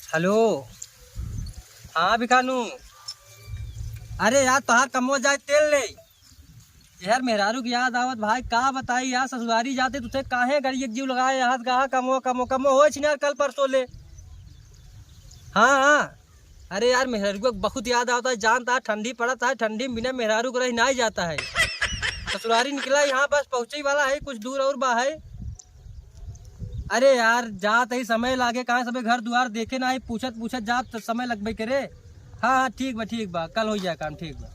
Hello. हाँ भिखानू। अरे यार तोहार कमो जाए तेल ले यार मेहरारू की याद आवत भाई का बताई यार ससुरारी जाते तुझे काहे गड़ी एक जीव लगाए हाथ कहा कमो कमो कमो हो यार कल परसों ले। हाँ हाँ। अरे यार मेहरारू को बहुत याद आता है जानता है ठंडी पड़ता है ठंडी में बिना मेहरारू को रही ना ही जाता है। ससुरारी निकला यहाँ बस पहुँचे ही वाला है कुछ दूर और बा है। अरे यार जात ही समय लागे कहाँ सब घर द्वार देखे ना ही पूछत पूछत जात तो समय लगबे करे। हाँ हाँ ठीक बा कल हो जाए काम ठीक बा।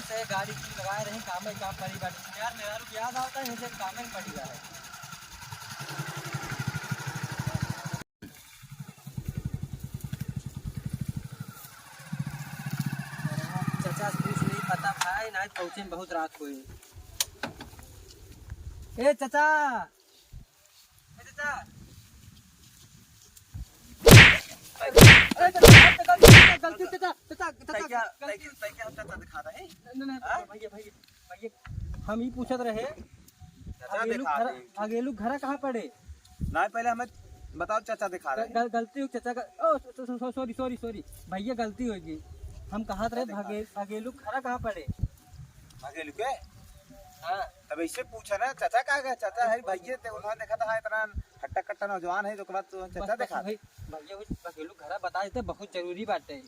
से गाड़ी की लगाए रही काम काम करी बाटी यार मेरा रुक याद आता है मुझे काम में पड़ी है। चाचा कुछ नहीं पता भाई ना पहुंचे में बहुत रात हुई। ए चाचा गलती हम ही पूछत रहे अगेलू घर कहाँ पड़े ना पहले हमें बताओ चाचा दिखा रहे गलती हो चाचा का सॉरी भैया गलती होगी हम कहा रहे अगेलू घर कहाँ पड़े अगेलू के। हाँ तब इससे पूछा ना चाचा कहाँ गए चाचा है भैया ते उन्होंने देखा था इतना हट्टा कट्टा नौजवान है तो बाद तो चाचा दिखा भैया अगेलू घर बता देते बहुत जरूरी बात है।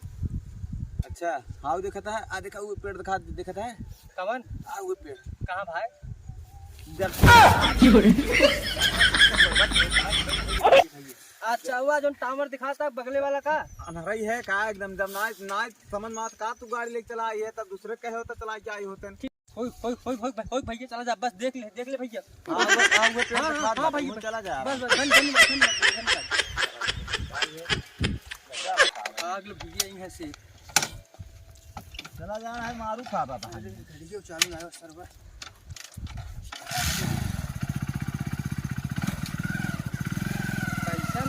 अच्छा हाँ देखा था आ देखा वो पेड़ देखा था कवन आ वो पेड़ कहाँ भाई अच्छा हुआ जो टावर दिखाता बगले वाला का अनहराई है का एकदम जब ना समझ में का तू गाड़ी लेके चला ये तब दूसरे कहे होता चला जाए होते होई भैया चला जा बस देख ले भैया। हां भैया चला जा बस आग भैया यहीं से चला जाना है मारू खा बाबा घड़ियों चालू आयो सर्वर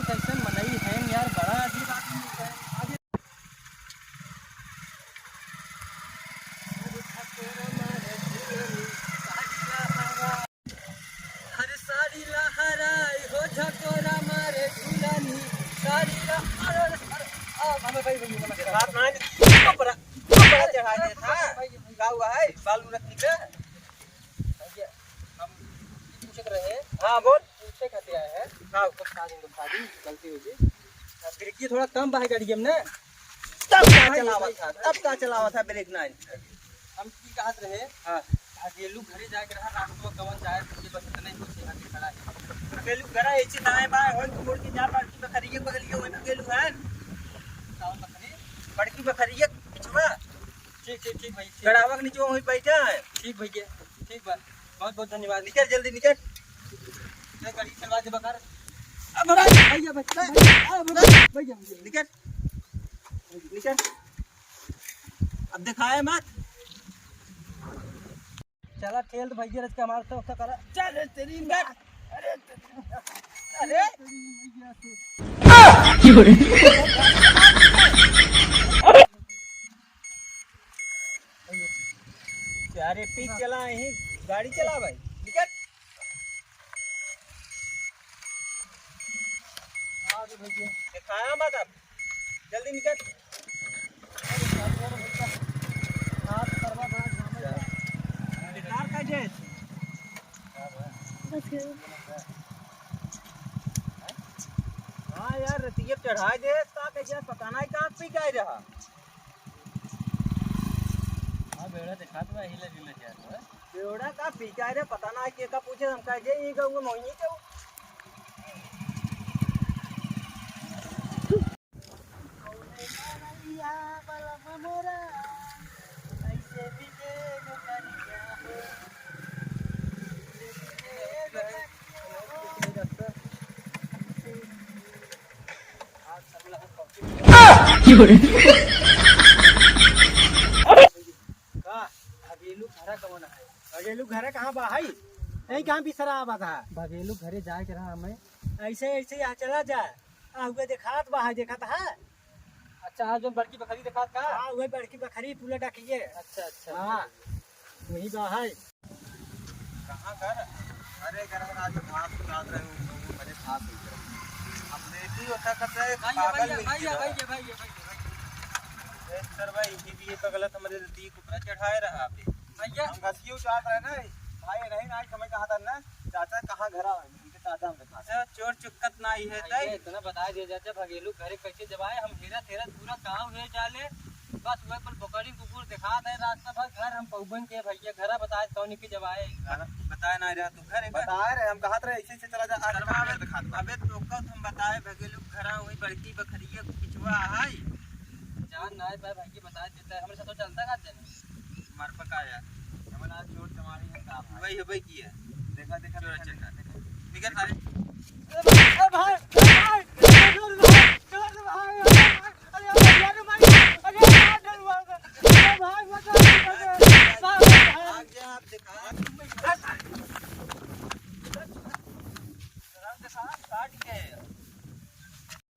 कैसन मनई है यार बड़ा अजीब आदमी है। हर साड़ी लहराई हो झकोरा मारे गुलानी साड़ी हमें भाई रात ना तो बड़ा चढ़ा दे था का हुआ है बालू रखनी पे हम पूछ रहे हैं। हां बोल पूछे खाते आए हैं हां कुछ शादी गलती हो गई ब्रेक थोड़ा कम बा है गाड़ी में ना तब का चलावा था ब्रेक ना हम की कहत रहे। हां अकेलू घरे जाके रहा रात को कवन जाए तुझे बस इतना ही कुछ यहाँ खड़ा है अकेलू घर ऐसे ना है बाय होल छोड़ के जा पड़की बखरिए बगलिए में अकेलू है सावन बकरी पड़की बखरिए पिछवा ठीक भाई गड़ावा के नीचे वहीं बैठा है ठीक भैया ठीक बा बहुत धन्यवाद। निकल जल्दी निकल गाड़ी चलवा दे बकार अब भैया निकल निकल अब दिखाया मत चला ठेल भैया रच के हमारे से उसका करा चल तेरी निकल अरे अरे पीछे चला यहीं गाड़ी चला भाई निकल भैया दिखाया मत अब जल्दी निकल हाँ यार रतिये चढ़ा दे कैसे पता नहीं कहाँ पी गए रहा। हाँ बेड़ा दिखा तो हिले हिले जा बेड़ा का पी गए रे पता नहीं के का पूछे हम कह जे ई गऊ मोहिनी के बघेलू घरे कहाँ बा है नहीं कहाँ बिसरा आवा था बघेलू घरे जाए के रहा हमें ऐसे यहाँ चला जाए हुए देखात बा है देखा था। अच्छा आज जो बड़की बकरी देखात का हाँ वही बड़की बकरी पूरा डाकिए। अच्छा हाँ वही बा है कहाँ घर अरे घर आज घास काट रहे हो मैंने घास अपने होता करता है भैया पागल भैया मिल भैया गया। भैया भैया भैया सर भाई ये पे गलत हमारे दी को पूरा चढ़ाए रहा आप भैया हम घसियो चाहत रहे ना भाई नहीं ना समय कहा था ना चाचा कहाँ घर आवे इनके चाचा हम देखा अच्छा चोर चुक्कत ना ही है भैया इतना बता दिया जाते भगेलू घरे कैसे जबाए हम हेरा तेरा पूरा गाँव है चाले बस वह पर बकरी कुकुर दिखा दे रास्ता भर घर हम पौबन के भैया घरा बताए कौन की जबाए बताए ना रहा तू घर बताए रहे हम कहा रहे ऐसे चला जा दिखा अबे तो हम बताए भगेलू घरा वही बड़की बकरिया पिछवा है जान ना है भाई बताए देता है हमारे साथ तो चलता का देने मार पकाया हमारा चोर चमारी है काम वही है भाई की है देखा देखा चोर चंगा निकल सारे भाई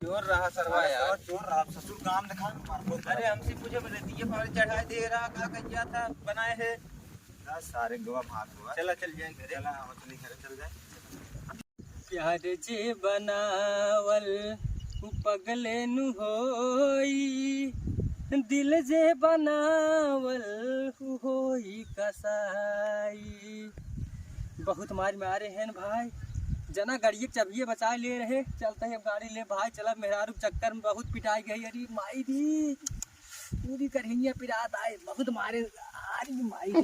चोर रहा सरवा यार चोर रहा ससुर काम दिखा अरे हमसे पूछे बोले दिए पर चढ़ाए दे रहा का कहिया था बनाए है सारे गोवा भाग हुआ चला चल जाए घरे चला हम चली घरे चल जाए प्यार जे बनावल पगले नु होई दिल जे बनावल होई कसाई बहुत मारे हैं भाई जना गाड़िए चबिए बचा ले रहे चलते हैं गाड़ी ले भाई चला मेहरारू चक्कर में बहुत पिटाई गई अरे माई दी पूरी करहिया पिरात आए बहुत मारे अरे माई दी